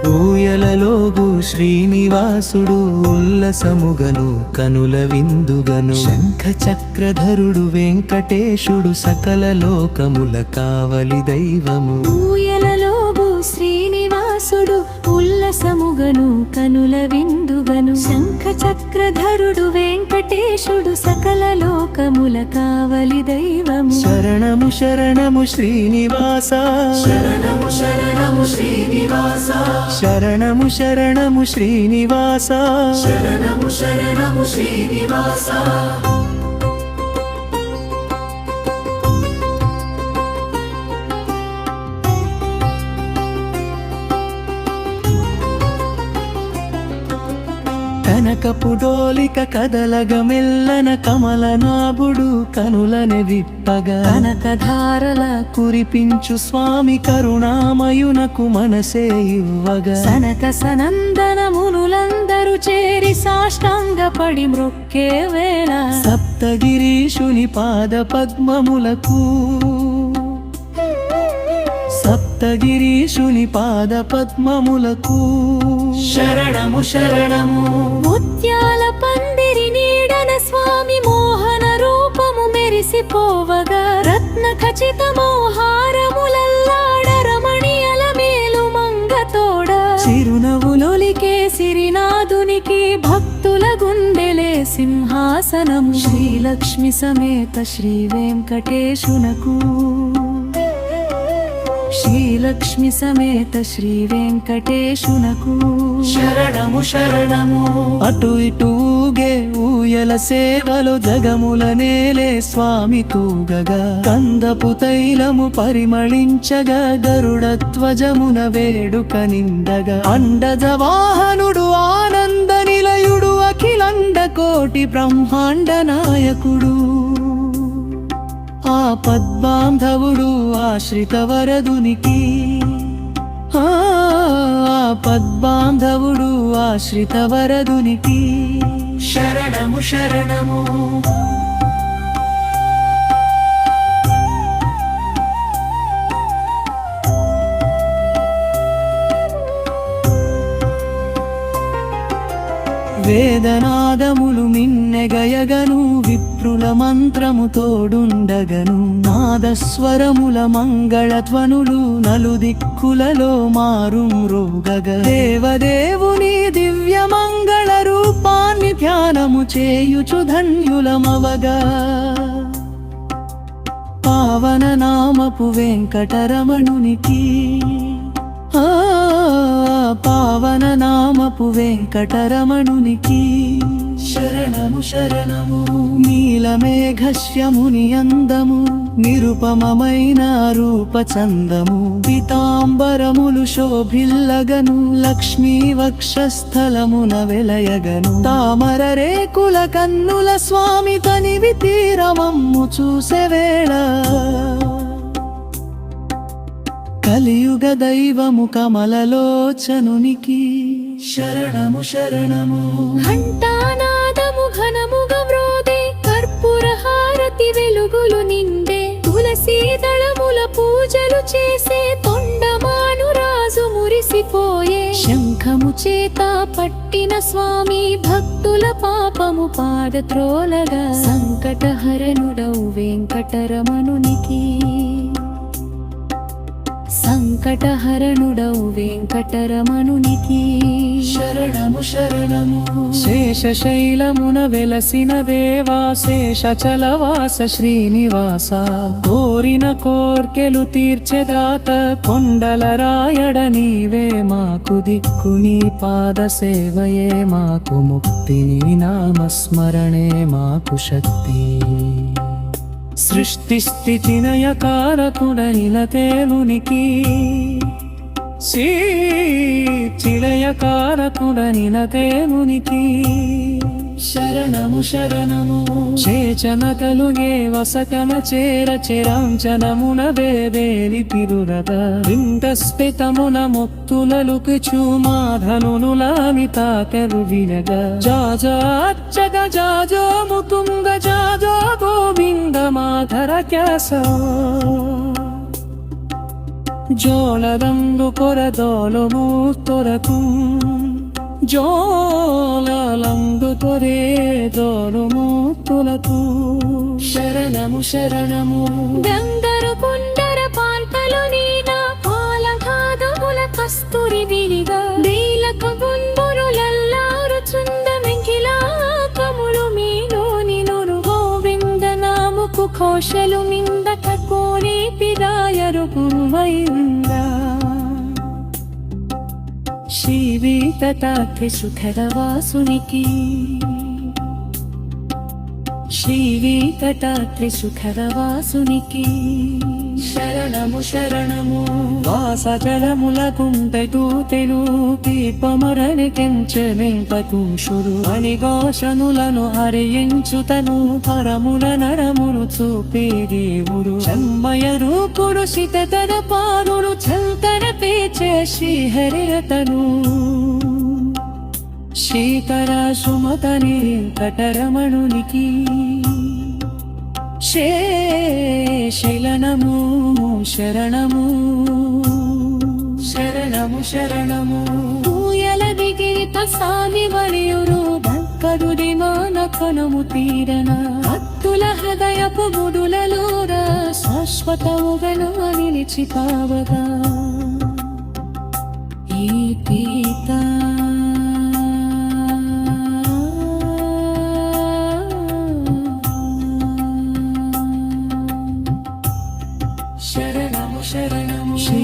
ఊయలలోగు శ్రీనివాసుడు ఉల్లసముగను కనుల విందుగను శంఖ చక్రధరుడు వెంకటేశుడు సకల లోకముల కావలి దైవము. ఊయలలోగు శ్రీనివాసుడు ఉల్లసముగను కనుల విందుగను శంఖ చక్రధరుడు వెంకటేశుడు సకల లోకముల కావలి దైవము. శరణము శరణము శ్రీనివాస, శరణము శరణము శ్రీనివాస, శరణము శరణము శ్రీనివాస, శరణము శరణము శ్రీనివాస. కనకపు డోలిక కదలగ మెల్లన కమలనాభుడు కనులనే విప్పగా కనకధారల కురిపించు స్వామి కరుణామయునకు మనసే ఇవ్వగా సనక సనందన మునులందరూ చేరి సాష్టాంగపడి మ్రొక్కే వేళ సప్తగిరీషుని పాద పద్మములకు, సప్తగిరీషుని పాద పద్మములకు శరణము శరణము. ముత్యాల పందిరి నీడన స్వామి మోహన రూపము మెరిసిపోవగా రత్న ఖచిత మోహారములల్లాడ రమణీయల మేలు మంగతోడ చిరునవ్వులొలికే సిరినాథునికి భక్తుల గుండెలే సింహాసనము. శ్రీలక్ష్మి సమేత శ్రీ వెంకటేశునకు, శ్రీలక్ష్మి సమేత శ్రీ వెంకటేశునకు శరణము శరణము. అటు ఇటు ఊగే ఊయల సేవలో జగముల నేలే స్వామి తూగగా కందపు తైలము పరిమళించగా గరుడధ్వజమున వేడుక నిందగా అండజ వాహనుడు ఆనంద నిలయుడు అఖిలండ కోటి బ్రహ్మాండ నాయకుడు ఆ పద్మాంధవుడు ఆశ్రిత వరదునికి, ఆ పద్మాంధవుడు ఆశ్రిత వరదునికి శరణము శరణము. వేదనాదములు మిన్నెగయగను విప్రుల మంత్రము తోడుండగను నాదస్వరముల మంగళధ్వనులు నలుదిక్కులలో మారుమ్రోగగ దేవదేవుని దివ్య మంగళ రూపాన్ని ధ్యానము చేయుచు ధన్యులమవగా పావన నామపు వెంకటరమణునికి, పావన నామపు వెంకటరమణునికి శరణము శరణము. నీలమేఘశ్యముని అందము నిరుపమమైన రూపచందము పీతాంబరములు శోభిల్లగను లక్ష్మీ వక్షస్థలమున వెలయగను తామర రేకుల కన్నుల స్వామి తనివి తీరమమ్ము చూసెవేళ కలియుగ దైవము కమలలోచనునికి శరణము శరణము. ఘంటానాదము ఘనముగ మ్రోదే కర్పూర హారతి వెలుగులు నిండే తులసీ దళముల పూజలు చేసే తొండమాను రాజు మురిసిపోయే శంఖము చేత పట్టిన స్వామి భక్తుల పాపము పాదత్రోలగా సంకటహరణుడవు వెంకటరమణునికి, సంకటహరణుడవు వెంకటరమణునికి శరణము శరణము. శేషశైలమున వెలసిన దేవా శేషచలవాస శ్రీనివాస కోరిన కోర్కెలు తీర్చెదాత కొండల రాయడ నీవే మాకు దిక్కు నీ పాద సేవయే మాకు ముక్తి నీ నామస్మరణే మాకు శక్తి. సృష్టి స్థితి నయకారకుడైన దేవునికి, చిలయకారకుడైన దేవునికి శరణము శరణము. చేచన కలుగే వసకన చేర చిరాంచనమున వేదేలి తిరురద వింతస్పితమున మొత్తులలుకుచు మాధనులామిత తెరువినగ జాజాచ్చగ జాజో ముతుంగ జాజో గోవింద మాధర క్యాస జోలదందు కొరదోలు మూర్తులకు జోలందు తొరే దోలు మూర్తులకు శరణము శరణము గంగరు కుండర పాల్పలు నీన పాలఘాతముల కస్తూరి వినిగా నీలక గుంబురులల్లారు చుంద మెంకిలాకములు మీలోని నురు గోవింద నాముకు కోశలు మిందట కోరి పిరాయరు గురువైంద శ్రీవీతటాఖ్య సుఖద వాసునికి శ్రీవీతటాఖ్య సుఖద వాసునికి శరణము శరణము వాసజలముల కుంపెటు తెలుపి పమరని కెంచెంపకుంషుడు అని ఘోషణులను హరించుతను పరముల నరమును చూపే దేవుడు చెమ్మయ రూపుడు సితతర పారుడు చంతర పేచే శ్రీహరిరతను శీకర సుమతని కటరమణునికి శైలనము శరణము శరణము శరణము పూయల దిగిరిత సాని వలియురు భక్తుడి మానకనము తీరన భక్తుల హృదయపు గుడులలోర శాశ్వతముగను నిలిచి కావగా ఈ పీత శరణము శరణము శ్రీ